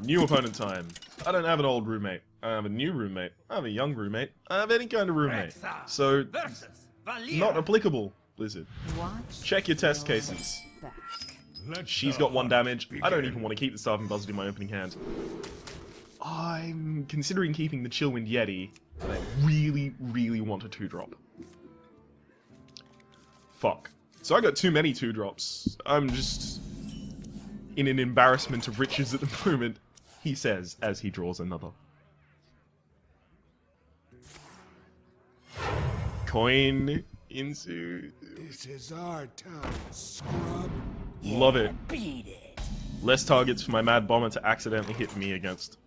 New opponent time. I don't have an old roommate. I have a new roommate. I have a young roommate. I have any kind of roommate. So, not applicable, Blizzard. Check your test cases. She's got 1 damage. I don't even want to keep the Starving Buzzard in my opening hand. I'm considering keeping the Chillwind Yeti, but I really, really want a 2-drop. Fuck. So I got too many 2-drops. I'm just in an embarrassment of riches at the moment, he says, as he draws another. Coin into... This is our town, scrub. Love it. Beat it. Less targets for my Mad Bomber to accidentally hit me against.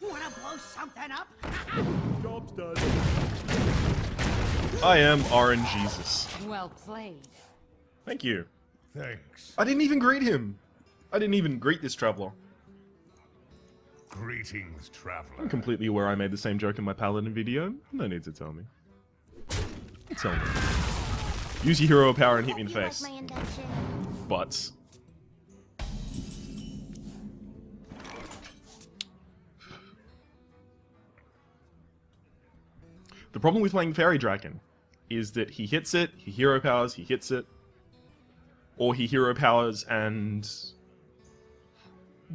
Wanna blow something up? Job's done. I am RNGesus. Well played. Thank you. Thanks. I didn't even greet him. I didn't even greet this traveler. Greetings, traveler. I'm completely aware I made the same joke in my Paladin video. No need to tell me. Tell me. Use your hero power and hit me in the face. But... the problem with playing Fairy Dragon is that he hits it, he hero powers, he hits it, or he hero powers and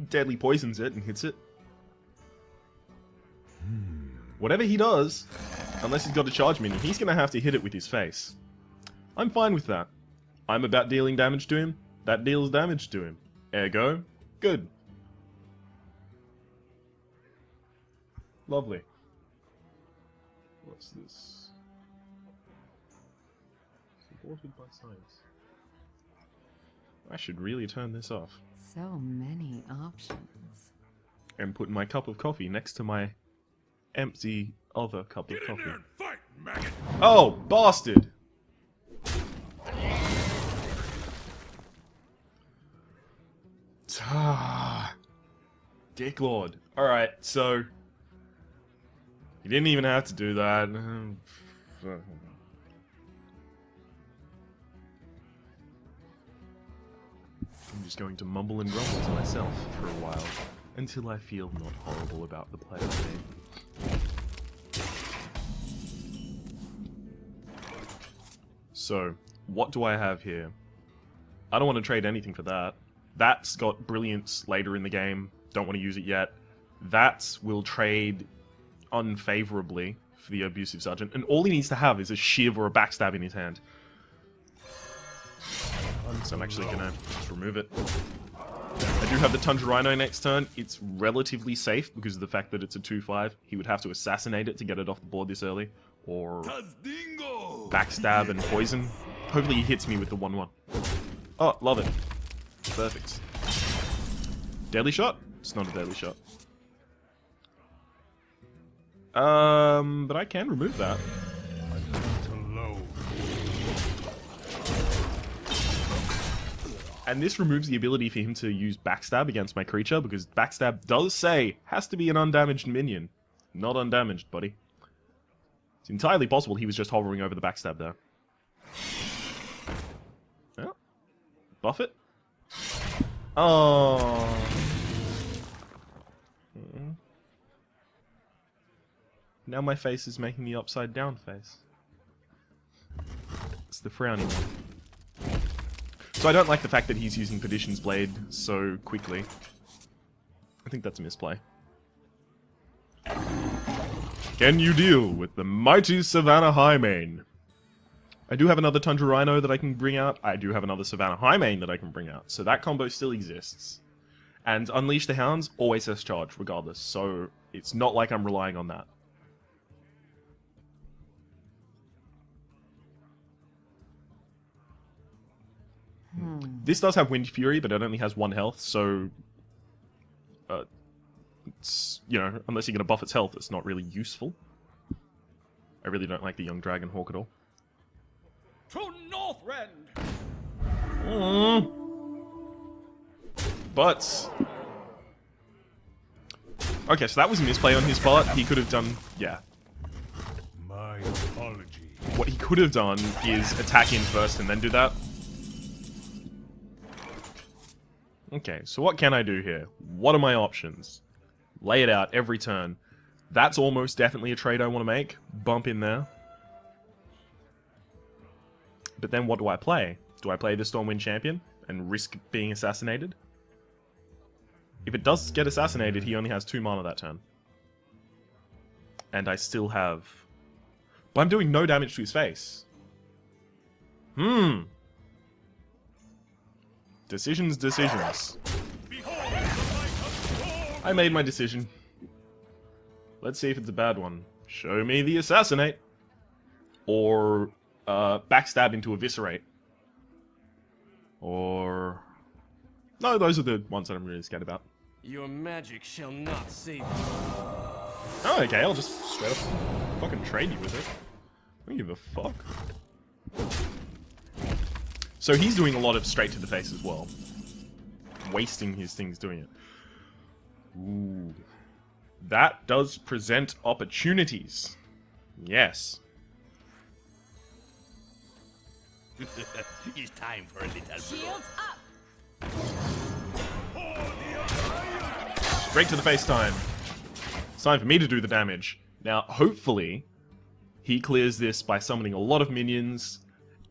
deadly poisons it and hits it. Whatever he does, unless he's got a charge minion, he's going to have to hit it with his face. I'm fine with that. I'm about dealing damage to him, that deals damage to him. Ergo, good. Lovely. What's this? Supported by science. I should really turn this off. So many options. And put my cup of coffee next to my empty other cup of coffee. Fight, maggot. Oh, bastard! Dicklord. Alright, so... you didn't even have to do that. I'm just going to mumble and grumble to myself for a while, until I feel not horrible about the play I made. So, what do I have here? I don't want to trade anything for that. That's got Brilliance later in the game. Don't want to use it yet. That will trade unfavorably for the Abusive Sergeant, and all he needs to have is a Shiv or a Backstab in his hand. So I'm actually gonna just remove it. I do have the Tundra Rhino next turn. It's relatively safe because of the fact that it's a 2/5. He would have to assassinate it to get it off the board this early, or Backstab and Poison. Hopefully he hits me with the 1/1. Oh, love it. Perfect. Deadly Shot? It's not a deadly shot. But I can remove that. And this removes the ability for him to use Backstab against my creature, because Backstab does say, has to be an undamaged minion. Not undamaged, buddy. It's entirely possible he was just hovering over the Backstab there. Yeah. Buff it. Oh. Now my face is making the upside down face. It's the frowny one. So I don't like the fact that he's using Perdition's Blade so quickly. I think that's a misplay. Can you deal with the mighty Savannah Highmane? I do have another Tundra Rhino that I can bring out. I do have another Savannah Highmane that I can bring out. So that combo still exists. And Unleash the Hounds always has charge, regardless. So it's not like I'm relying on that. This does have Wind Fury, but it only has 1 health, so... it's, you know, unless you're going to buff its health, it's not really useful. I really don't like the Young Dragon Hawk at all. To Northrend! But... okay, so that was a misplay on his part. He could have done... yeah. My apology. What he could have done is attack in first and then do that. Okay, so what can I do here? What are my options? Lay it out every turn. That's almost definitely a trade I want to make. Bump in there. But then what do I play? Do I play the Stormwind Champion and risk being assassinated? If it does get assassinated, he only has 2 mana that turn. And I still have... But I'm doing no damage to his face. Decisions. I made my decision. Let's see if it's a bad one. Show me the assassinate. Or backstab into eviscerate. Or... No, those are the ones that I'm really scared about. Your magic shall not save you. Oh, okay, I'll just straight up fucking trade you with it. I don't give a fuck. So he's doing a lot of straight to the face as well. Wasting his things doing it. Ooh. That does present opportunities. Yes. It's time for a little Shields up! Straight to the face time. It's time for me to do the damage. Now, hopefully, he clears this by summoning a lot of minions,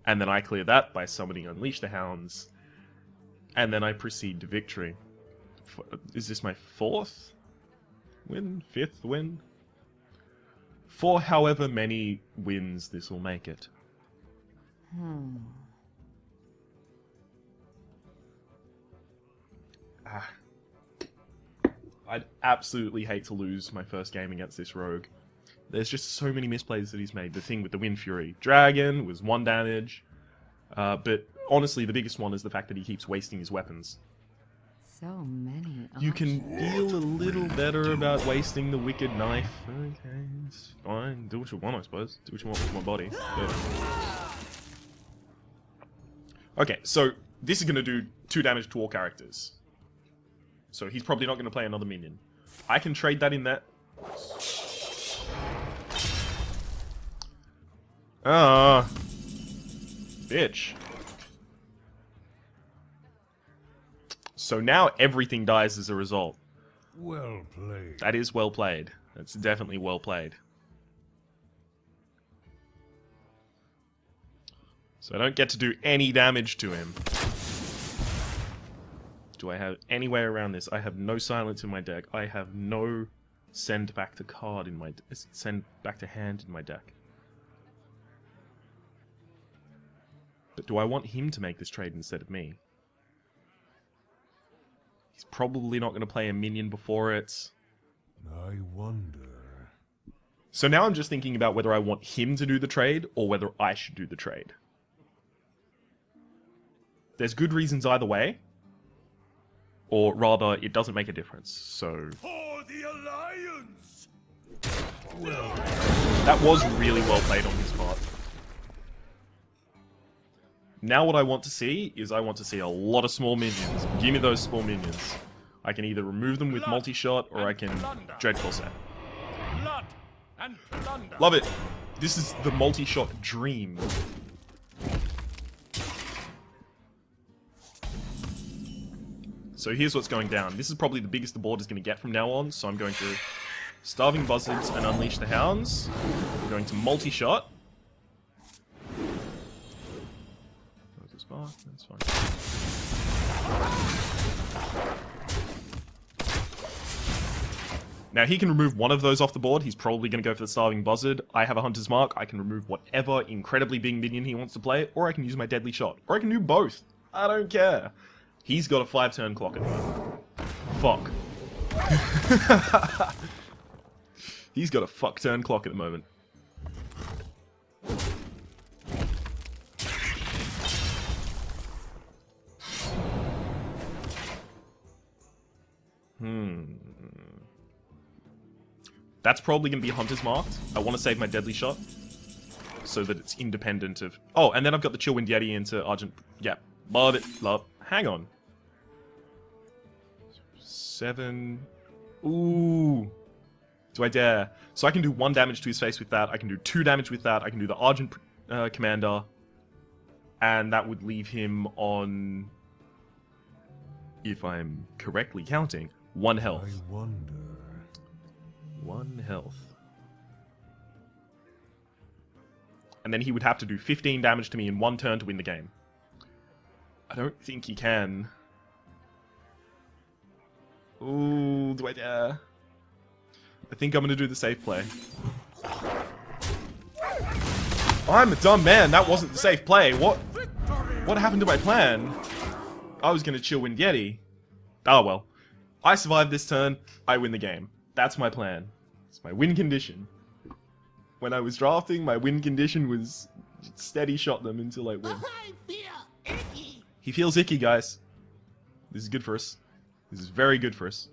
and then I clear that by summoning Unleash the Hounds, and then I proceed to victory. Is this my 4th win? 5th win? For however many wins this will make it. I'd absolutely hate to lose my first game against this rogue. There's just so many misplays that he's made. The thing with the Wind Fury Dragon was 1 damage. But honestly, the biggest one is the fact that he keeps wasting his weapons. So many You can options. feel a little better about wasting the Wicked Knife. Okay, it's fine. Do what you want, I suppose. Do what you want with my body. But... Okay, so this is going to do 2 damage to all characters. So he's probably not going to play another minion. I can trade that in that. Ah, bitch. So now everything dies as a result. Well played. That is well played. That's definitely well played. So I don't get to do any damage to him. Do I have any way around this? I have no silence in my deck. I have no send back to card in my... send back to hand in my deck. But do I want him to make this trade instead of me? He's probably not going to play a minion before it. I wonder. So now I'm just thinking about whether I want him to do the trade or whether I should do the trade. There's good reasons either way. Or rather, it doesn't make a difference. So... For the Alliance! That was really well played on his part. Now what I want to see is I want to see a lot of small minions. Give me those small minions. I can either remove them with multi-shot or I can Dreadful set. Blood and plunder. Love it. This is the multi-shot dream. So here's what's going down. This is probably the biggest the board is going to get from now on, so I'm going to Starving Buzzards and Unleash the Hounds. I'm going to multi-shot. That's fine. Now he can remove one of those off the board. He's probably going to go for the Starving Buzzard. I have a Hunter's Mark. I can remove whatever incredibly big minion he wants to play, or I can use my Deadly Shot. Or I can do both. I don't care. He's got a 5-turn clock at the moment. Fuck. He's got a fuck-turn clock at the moment. That's probably going to be Hunter's Marked. I want to save my Deadly Shot. So that it's independent of... Oh, and then I've got the Chillwind Yeti into Argent... Yeah. Love it. Love... Hang on. 7... Ooh. Do I dare? So I can do 1 damage to his face with that. I can do 2 damage with that. I can do the Argent Commander. And that would leave him on... if I'm correctly counting, 1 health. I wonder. 1 health. And then he would have to do 15 damage to me in 1 turn to win the game. I don't think he can. Ooh, do I dare? I think I'm gonna do the safe play. I'm a dumb man, that wasn't the safe play. What happened to my plan? I was gonna chill Wind Yeti. Oh well. I survived this turn, I win the game. That's my plan. It's my win condition. When I was drafting, my win condition was steady shot them until I win. I feel icky. He feels icky, guys. This is good for us. This is very good for us.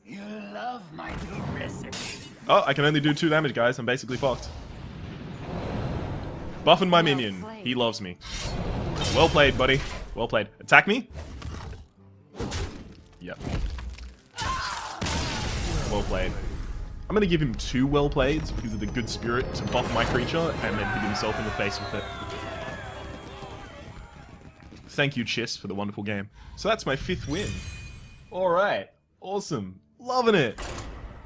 You love my new recipe. Oh, I can only do 2 damage, guys. I'm basically fucked. Buffing my minion. He loves me. Well played, buddy. Well played. Attack me? Yep. Well played. I'm gonna give him 2 well plays because of the good spirit to buff my creature and then hit himself in the face with it. Thank you, Chiss, for the wonderful game. So that's my 5th win. Alright. Awesome. Loving it.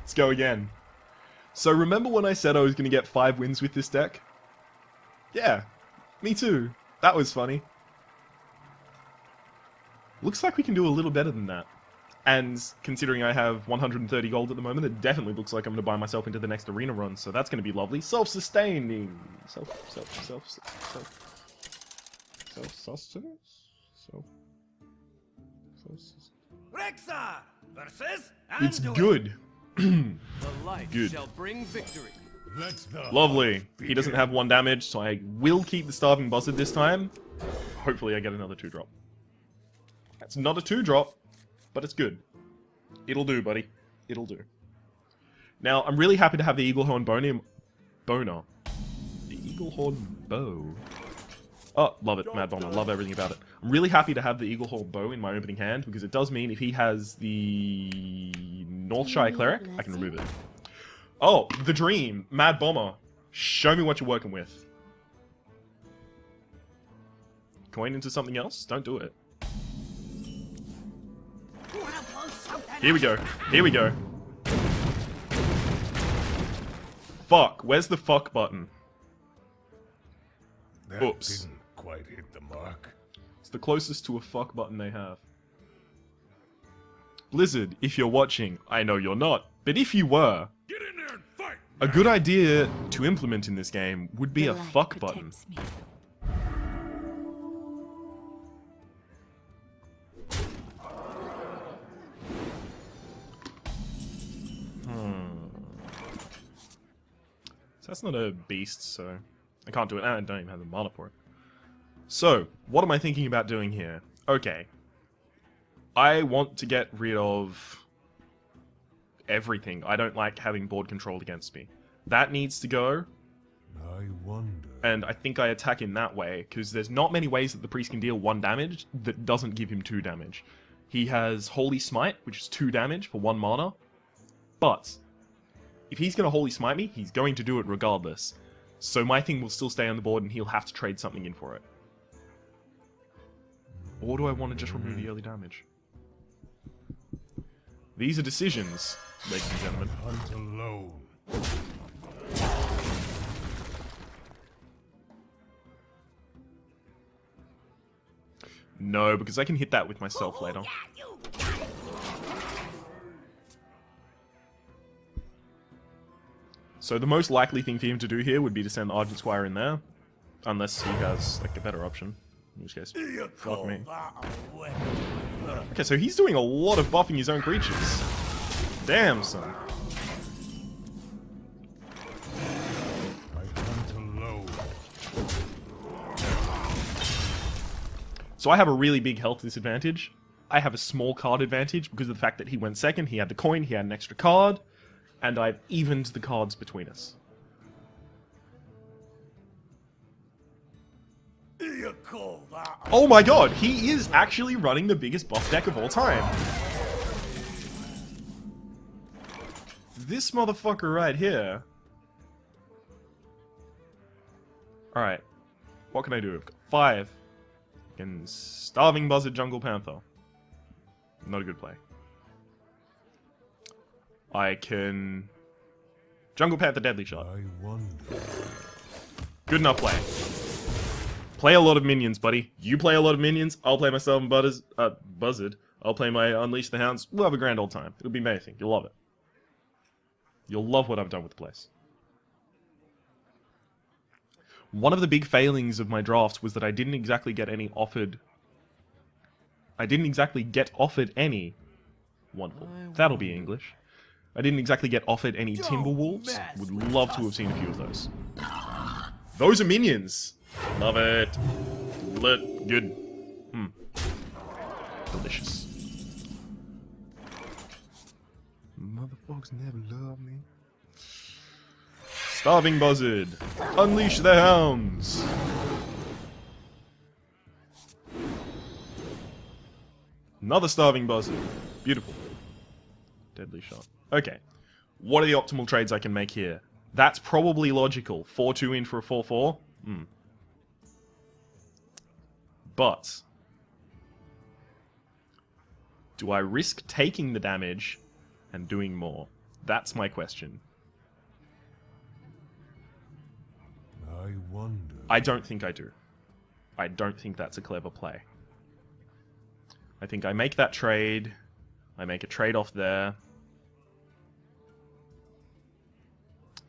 Let's go again. So remember when I said I was gonna get 5 wins with this deck? Yeah. Me too. That was funny. Looks like we can do a little better than that. And considering I have 130 gold at the moment, it definitely looks like I'm going to buy myself into the next arena run, so that's going to be lovely. Self-sustaining. Self-sustenance? Rexar versus It's Anduin. good. The light Good. shall bring victory. Let's the Lovely. hunt He doesn't begin. have 1 damage, so I will keep the Starving Buzzard this time. Hopefully I get another 2-drop. That's not a 2-drop, but it's good. It'll do, buddy. It'll do. Now, I'm really happy to have the Eaglehorn Boner. The Eaglehorn Bow. Oh, love it, Mad Bomber. Love everything about it. I'm really happy to have the Eaglehorn Bow in my opening hand, because it does mean if he has the Northshire Cleric, I can remove it. Oh, the Dream. Mad Bomber. Show me what you're working with. Coin into something else? Don't do it. Wanna blow something Here we up? go. Here we go. Fuck. Where's the fuck button? That Oops. didn't quite hit the mark. It's the closest to a fuck button they have. Blizzard, if you're watching, I know you're not, but if you were, Get in there and fight! a good idea to implement in this game would be The a light fuck button. protects me. So that's not a beast, so I can't do it. I don't even have the mana for it. So, what am I thinking about doing here? Okay. I want to get rid of everything. I don't like having board controlled against me. That needs to go, I wonder. and I think I attack in that way, because there's not many ways that the priest can deal 1 damage that doesn't give him 2 damage. He has Holy Smite, which is 2 damage for 1 mana, but if he's going to Holy Smite me, he's going to do it regardless. So my thing will still stay on the board and he'll have to trade something in for it. Or do I want to just remove the early damage? These are decisions, ladies and gentlemen. Hunt alone. No, because I can hit that with myself later. Yeah, you got it. So the most likely thing for him to do here would be to send Argent Squire in there. Unless he has, like, a better option. In which case, fuck me. Okay, so he's doing a lot of buffing his own creatures. Damn, son. I hunt alone. So I have a really big health disadvantage. I have a small card advantage because of the fact that he went second, he had the coin, he had an extra card, and I've evened the cards between us. You call that? Oh my god, he is actually running the biggest buff deck of all time. This motherfucker right here. Alright, what can I do? I've got 5. Starving Buzzard Jungle Panther. Not a good play. I can... Jungle Panther Deadly Shot. I wonder. Good enough play. Play a lot of minions, buddy. You play a lot of minions, I'll play my Starving Buzzard. I'll play my Unleash the Hounds. We'll have a grand old time. It'll be amazing. You'll love it. You'll love what I've done with the place. One of the big failings of my draft was that I didn't exactly get any offered... I didn't exactly get offered any... Wonderful. That'll be English. I didn't exactly get offered any Timberwolves. Would love to have seen a few of those. Those are minions! Love it. Good. Delicious. Motherfuckers never love me. Starving Buzzard. Unleash the Hounds. Another Starving Buzzard. Beautiful. Deadly Shot. Okay. What are the optimal trades I can make here? That's probably logical. 4-2 in for a 4-4. But... do I risk taking the damage and doing more? That's my question. I wonder. I don't think I do. I don't think that's a clever play. I think I make that trade. I make a trade off there.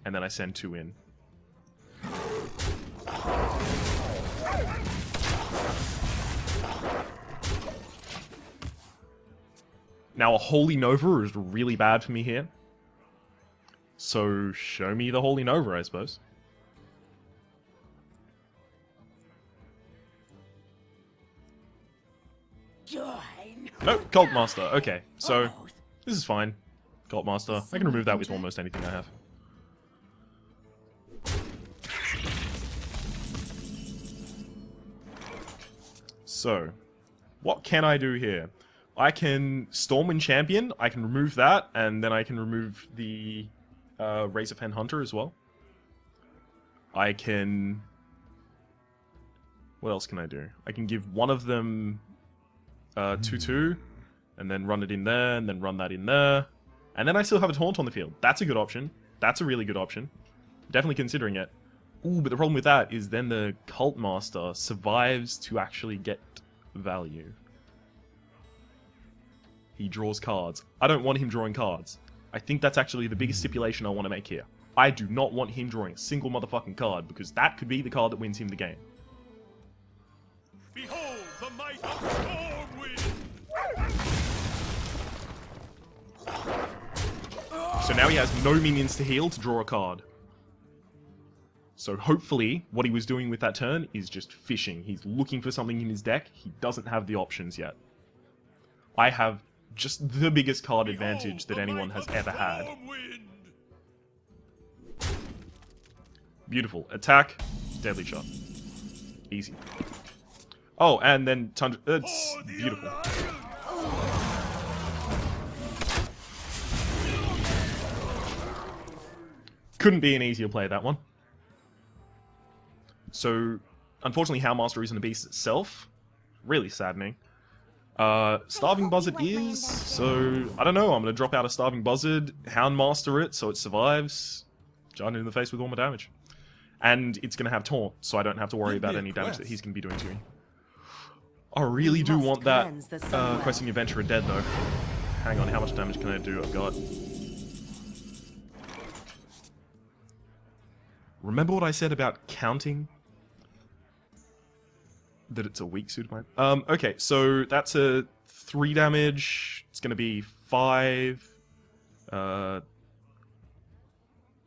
And then I send 2 in. Now, a Holy Nova is really bad for me here. So, show me the Holy Nova, I suppose. Join. Nope, Cult Master. Okay, so this is fine. Cult Master. I can remove that with almost anything I have. So, what can I do here? I can Stormwind Champion, I can remove that, and then I can remove the Razorfen Hunter as well. I can... what else can I do? I can give one of them 2-2, and then run it in there, and then run that in there. And then I still have a Taunt on the field. That's a good option. That's a really good option. Definitely considering it. Ooh, but the problem with that is then the Cult Master survives to actually get value. He draws cards. I don't want him drawing cards. I think that's actually the biggest stipulation I want to make here. I do not want him drawing a single motherfucking card, because that could be the card that wins him the game. Behold the might of Stormwind! So now he has no minions to heal to draw a card. So hopefully, what he was doing with that turn is just fishing. He's looking for something in his deck. He doesn't have the options yet. I have just the biggest card advantage that anyone has ever had. Beautiful. Attack, Deadly Shot. Easy. Oh, and then Tundra... That's beautiful. Couldn't be an easier play, that one. So, unfortunately, Houndmaster isn't a beast itself. Really saddening. Starving Buzzard is, so I don't know, I'm going to drop out a Starving Buzzard, Houndmaster it so it survives, charge it in the face with all my damage. And it's going to have Taunt, so I don't have to worry about any damage that he's going to be doing to me. I really do want that Questing Adventurer dead though. Hang on, how much damage can I do? I've got... Remember what I said about counting? That it's a weak suit of mine. Okay, so that's a 3 damage. It's going to be 5,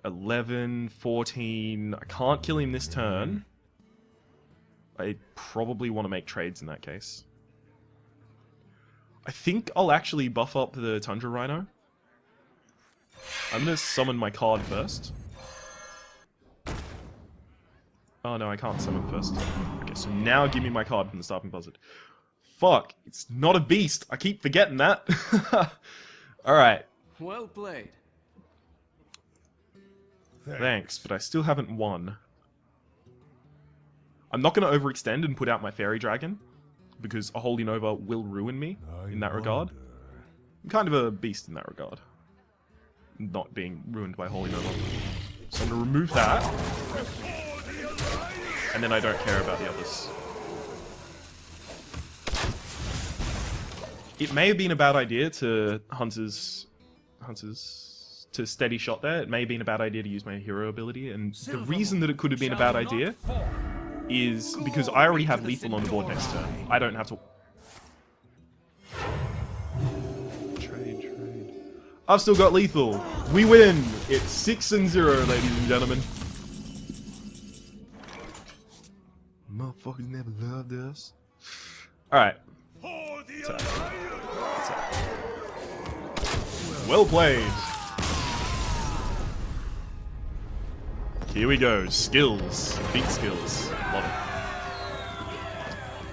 11, 14. I can't kill him this turn. I probably want to make trades in that case. I think I'll actually buff up the Tundra Rhino. I'm going to summon my card first. Oh no, I can't summon first. Okay, so now give me my card from the Starving Buzzard. Fuck, it's not a beast. I keep forgetting that. Alright. Well played. Thanks, but I still haven't won. I'm not going to overextend and put out my Fairy Dragon, because a Holy Nova will ruin me in that regard. I'm kind of a beast in that regard. Not being ruined by Holy Nova. So I'm going to remove that. And then I don't care about the others. It may have been a bad idea to Hunters to steady shot there. It may have been a bad idea to use my hero ability, and the reason that it could have been a bad idea is because I already have lethal on the board next turn. I don't have to... Trade. I've still got lethal. We win! It's 6-0, ladies and gentlemen. Motherfuckers never loved us. Alright. Well played. Here we go. Skills. Big skills. Love it.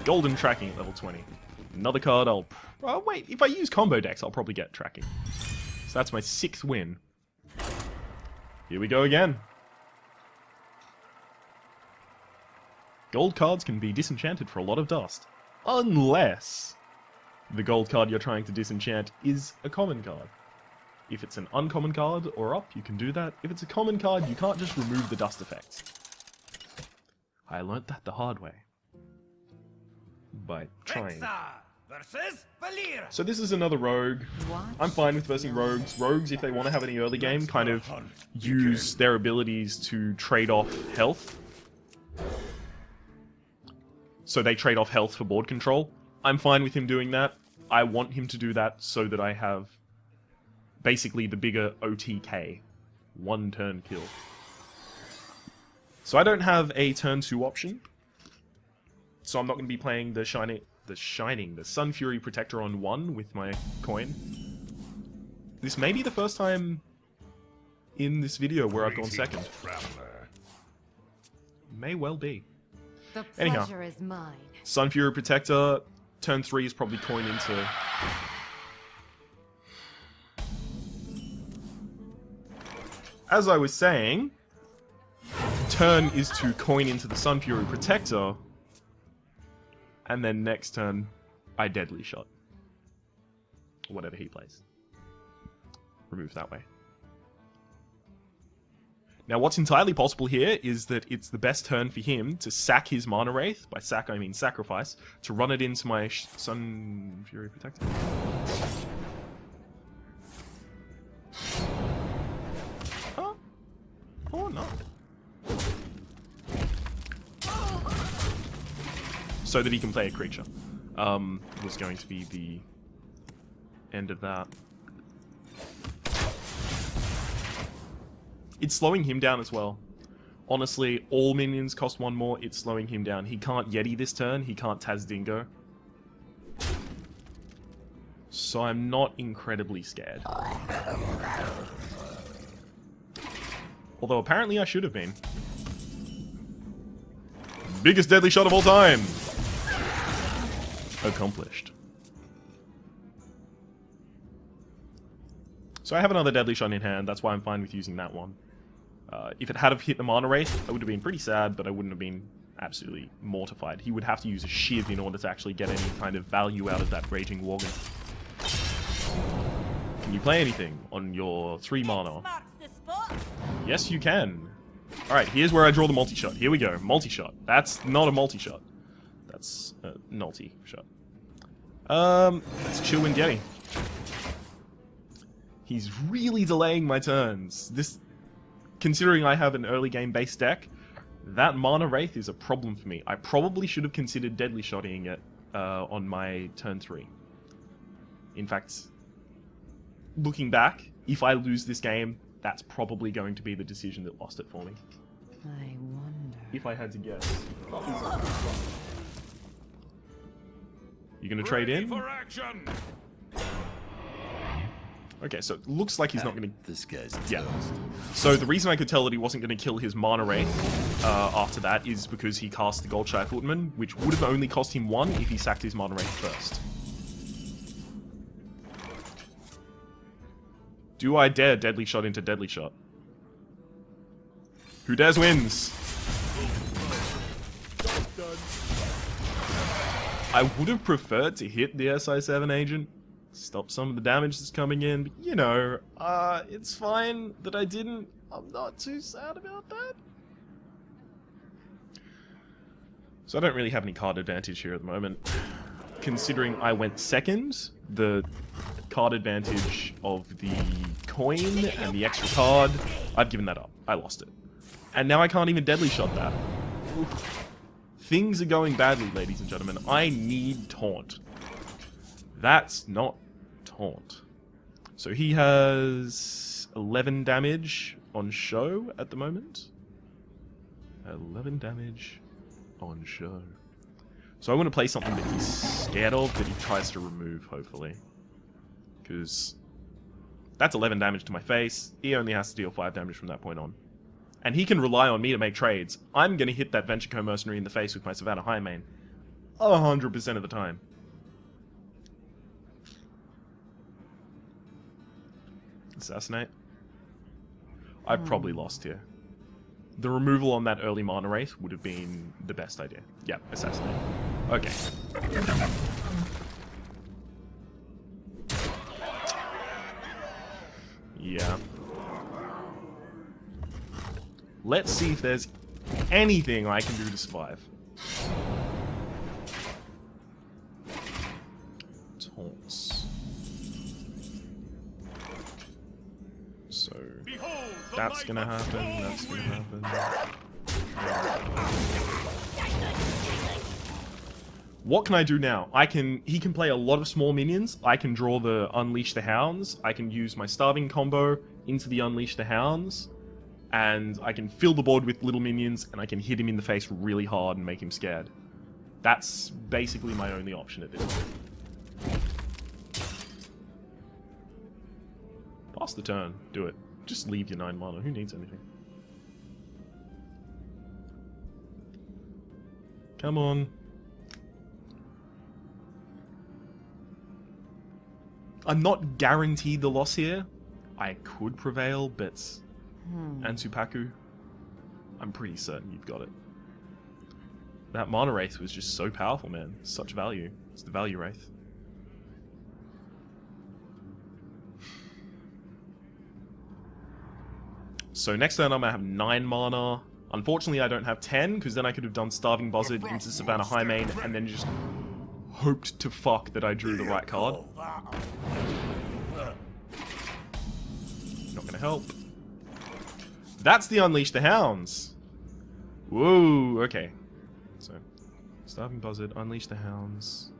Golden tracking at level 20. Another card I'll... Oh, wait. If I use combo decks, I'll probably get tracking. So that's my 6th win. Here we go again. Gold cards can be disenchanted for a lot of dust. Unless the gold card you're trying to disenchant is a common card. If it's an uncommon card or up, you can do that. If it's a common card, you can't just remove the dust effects. I learnt that the hard way. By trying. So this is another rogue. I'm fine with versing rogues. Rogues, if they want to have any early game, kind of use their abilities to trade off health. So they trade off health for board control. I'm fine with him doing that. I want him to do that so that I have basically the bigger OTK. One turn kill. So I don't have a turn 2 option. So I'm not going to be playing the Sun Fury Protector on 1 with my coin. This may be the first time in this video where I've gone second. May well be. The Anyhow, pleasure is mine. Sun Fury Protector, turn 3 is probably coin into... As I was saying, turn is to coin into the Sun Fury Protector, and then next turn, I Deadly Shot. Whatever he plays. Remove that way. Now, what's entirely possible here is that it's the best turn for him to sack his Mana Wraith, by sack I mean sacrifice, to run it into my Sun Fury Protector. Huh? Or not. So that he can play a creature. Was going to be the end of that. It's slowing him down as well. Honestly, all minions cost 1 more, it's slowing him down. He can't Yeti this turn, he can't Taz Dingo. So I'm not incredibly scared. Although apparently I should have been. Biggest deadly shot of all time! Accomplished. So I have another deadly shot in hand, that's why I'm fine with using that one. If it had have hit the Mana Wraith, I would have been pretty sad, but I wouldn't have been absolutely mortified. He would have to use a Shiv in order to actually get any kind of value out of that Raging Worgen. Can you play anything on your 3 mana? Yes, you can. Alright, here's where I draw the multi-shot. Here we go, multi-shot. That's not a multi-shot. That's a multi-shot. Let's chill and Yeti. He's really delaying my turns. Considering I have an early game based deck, that Mana Wraith is a problem for me. I probably should have considered Deadly Shotting it on my turn 3. In fact, looking back, if I lose this game, that's probably going to be the decision that lost it for me. I wonder. If I had to guess. You gonna trade in? For action. Okay, so it looks like he's not gonna... This guy's Yeah. So the reason I could tell that he wasn't going to kill his Mana Wraith after that is because he cast the Goldshy Footman, which would have only cost him 1 if he sacked his Mana Wraith first. Do I dare Deadly Shot into Deadly Shot? Who dares wins! I would have preferred to hit the SI7 agent, Stop some of the damage that's coming in. But, you know, it's fine that I didn't. I'm not too sad about that. So I don't really have any card advantage here at the moment. Considering I went second, the card advantage of the coin and the extra card, I've given that up. I lost it. And now I can't even deadly shot that. Oof. Things are going badly, ladies and gentlemen. I need taunt. That's not taunt. So he has 11 damage on show at the moment. 11 damage on show. So I want to play something that he's scared of, that he tries to remove, hopefully. Because that's 11 damage to my face. He only has to deal 5 damage from that point on. And he can rely on me to make trades. I'm going to hit that Venture Co mercenary in the face with my Savannah High main 100% of the time. Assassinate. I've probably lost here. The removal on that early mana wraith would have been the best idea. Yep, assassinate. Okay. Yeah. Let's see if there's anything I can do to survive. Taunts. So that's gonna happen, that's gonna happen. What can I do now? He can play a lot of small minions. I can draw the Unleash the Hounds. I can use my Starving combo into the Unleash the Hounds. And I can fill the board with little minions, and I can hit him in the face really hard and make him scared. That's basically my only option at this point. Pass the turn. Do it. Just leave your 9 mana. Who needs anything? Come on. I'm not guaranteed the loss here. I could prevail, but... Ansupaku, I'm pretty certain you've got it. That Mana Wraith was just so powerful, man. Such value. It's the value Wraith. So next turn I'm going to have 9 mana. Unfortunately I don't have 10, because then I could have done Starving Buzzard into Savannah High main, and then just hoped to fuck that I drew the right card. Not going to help. That's the Unleash the Hounds. Whoa, okay. So, Starving Buzzard, Unleash the Hounds.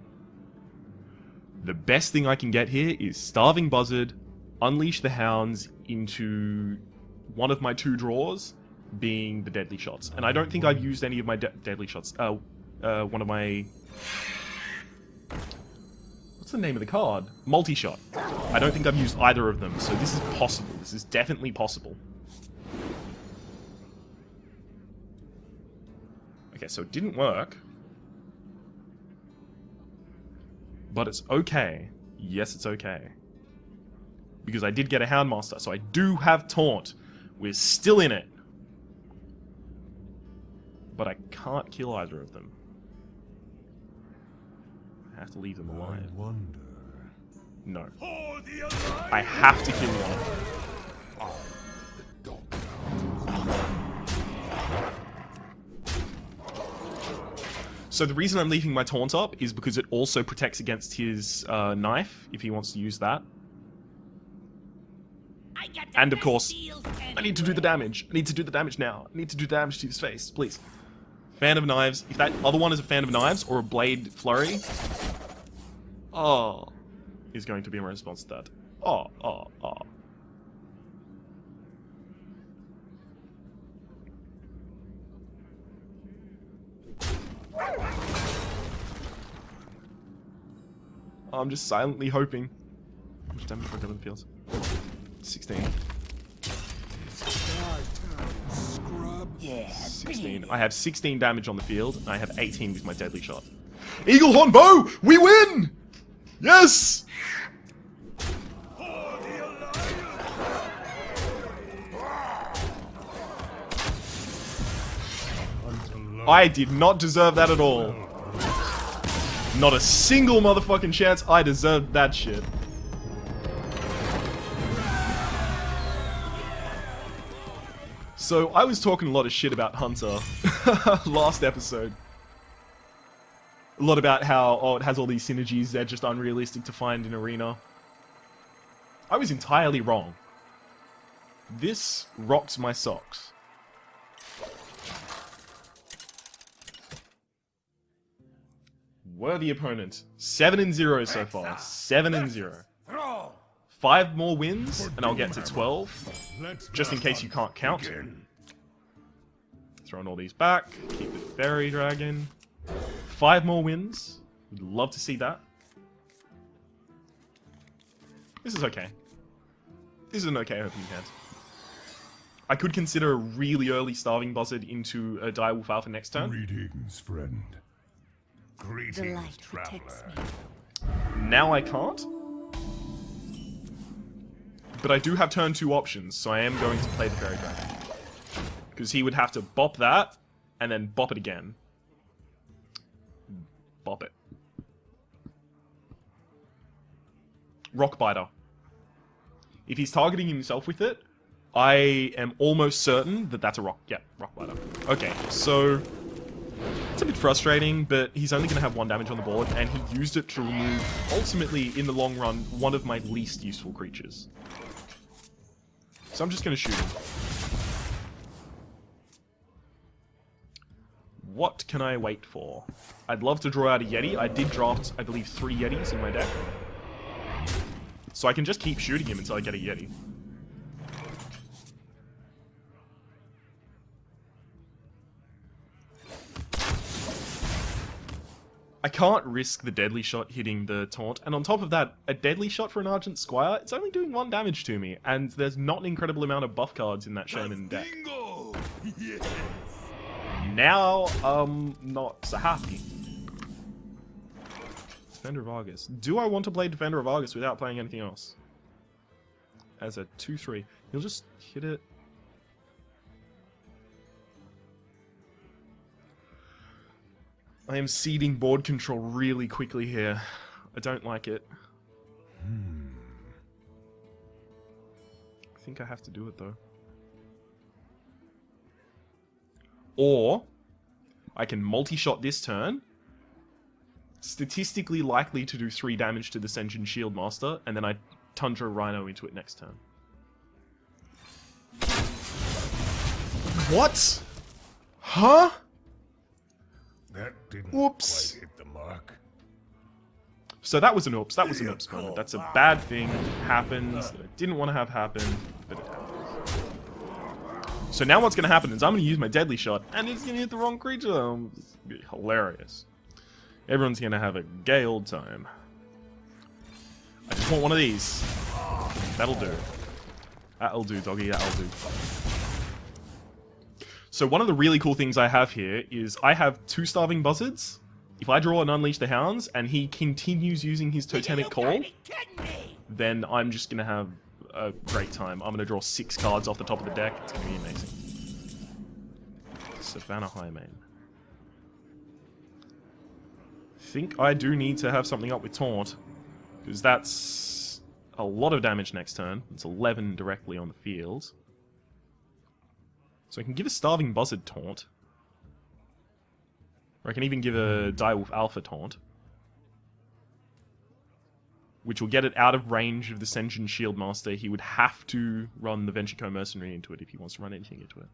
The best thing I can get here is Starving Buzzard, Unleash the Hounds into one of my 2 draws, being the Deadly Shots. And I don't think I've used any of my Deadly Shots. One of my... What's the name of the card? Multi-Shot. I don't think I've used either of them, so this is possible. This is definitely possible. Okay, so it didn't work. But it's okay. Yes, it's okay. Because I did get a Houndmaster, so I do have Taunt. We're still in it. But I can't kill either of them. I have to leave them alive. I wonder. No. I have to kill one. So the reason I'm leaving my Taunt up is because it also protects against his knife, if he wants to use that. And of course, I need to do the damage. I need to do the damage now. I need to do damage to his face, please. Fan of Knives. If that other one is a Fan of Knives or a Blade Flurry, is going to be my response to that. I'm just silently hoping. How much damage have I got in the field? 16. Yeah, 16. I have 16 damage on the field, and I have 18 with my Deadly Shot. Eagle Horn Bow! We win! Yes! I did not deserve that at all. Not a single motherfucking chance I deserved that shit. So I was talking a lot of shit about Hunter last episode. A lot about how, oh, it has all these synergies, they're just unrealistic to find in Arena. I was entirely wrong. This rocks my socks. Worthy opponent. 7-0 so far. 7-0. 5 more wins, and I'll get to 12. Just in case you can't count. Throwing all these back. Keep the Fairy Dragon. 5 more wins. Would love to see that. This is okay. This is an okay opening hand. I could consider a really early Starving Buzzard into a Direwolf Alpha next turn. Greetings, friend. The Greetings, light protects traveler. me. Now I can't. But I do have turn 2 options, so I am going to play the Fairy Dragon. Because he would have to bop that, and then bop it again. Bop it. Rock Biter. If he's targeting himself with it, I am almost certain that that's a rock. Yeah, Rock Biter. Okay, so it's a bit frustrating, but he's only going to have 1 damage on the board, and he used it to remove, ultimately, in the long run, one of my least useful creatures. So I'm just going to shoot him. What can I wait for? I'd love to draw out a Yeti. I did draft, I believe, 3 Yetis in my deck. So I can just keep shooting him until I get a Yeti. I can't risk the Deadly Shot hitting the Taunt, and on top of that, a Deadly Shot for an Argent Squire, it's only doing 1 damage to me, and there's not an incredible amount of buff cards in that Shaman deck. Bingo! Yes. Now, not so happy. Defender of Argus. Do I want to play Defender of Argus without playing anything else? As a 2-3. He'll just hit it. I am ceding board control really quickly here. I don't like it. I think I have to do it though. Or I can multi-shot this turn. Statistically likely to do 3 damage to the Sentient Shield Master, and then I Tundra Rhino into it next turn. What? Huh? That didn't Whoops. quite hit the mark. So that was an oops. That was an oops moment. That's a bad thing. Happens. That I didn't want to have happen, but it happened. So now what's going to happen is I'm going to use my Deadly Shot, and it's going to hit the wrong creature. It's going to be hilarious. Everyone's going to have a gay old time. I just want one of these. That'll do. That'll do, doggy. That'll do. So one of the really cool things I have here is I have 2 Starving Buzzards. If I draw an Unleash the Hounds, and he continues using his Totemic Call, then I'm just going to have a great time. I'm going to draw 6 cards off the top of the deck. It's going to be amazing. Savannah Highmane. I think I do need to have something up with Taunt, because that's a lot of damage next turn. It's 11 directly on the field. So I can give a Starving Buzzard Taunt. Or I can even give a Direwolf Alpha Taunt. Which will get it out of range of the Sentient Shield Master. He would have to run the Venture Co Mercenary into it if he wants to run anything into it.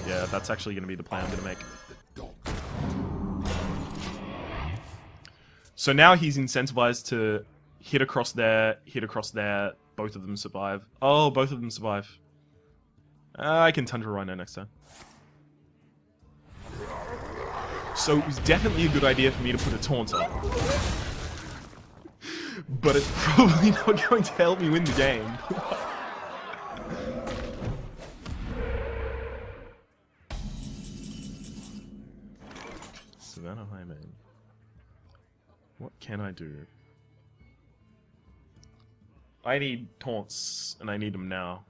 Yeah, that's actually going to be the play I'm going to make. So now he's incentivized to hit across there, both of them survive. Oh, both of them survive. I can Tundra Rhino next turn. So it was definitely a good idea for me to put a Taunt up. But it's probably not going to help me win the game. Savannah Highmane. What can I do? I need taunts, and I need them now.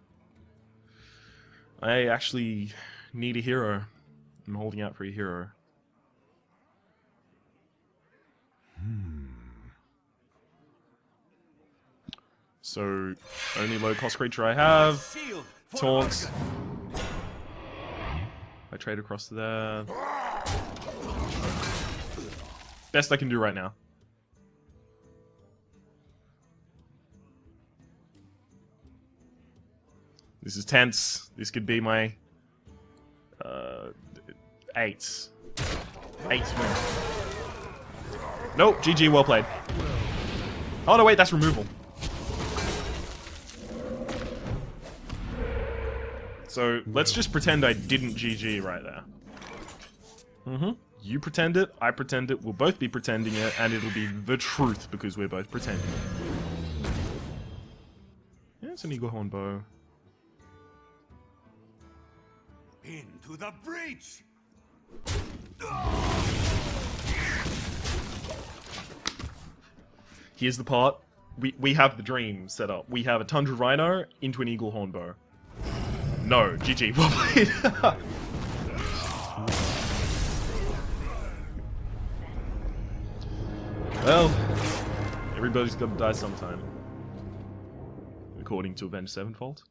I actually need a hero. I'm holding out for a hero. So, only low cost creature I have. Taunts. I trade across to there. Best I can do right now. This is tense. This could be my 8s. 8s win. Nope, GG, well played. Oh no, wait, that's removal. So let's just pretend I didn't GG right there. You pretend it, I pretend it, we'll both be pretending it, and it'll be the truth because we're both pretending it. Yeah, it's an eagle horn bow. Into the breach! Here's the part. We have the dream set up. We have a Tundra Rhino into an eagle horn bow. No, GG, well played. Well, everybody's got to die sometime. According to Avenged Sevenfold.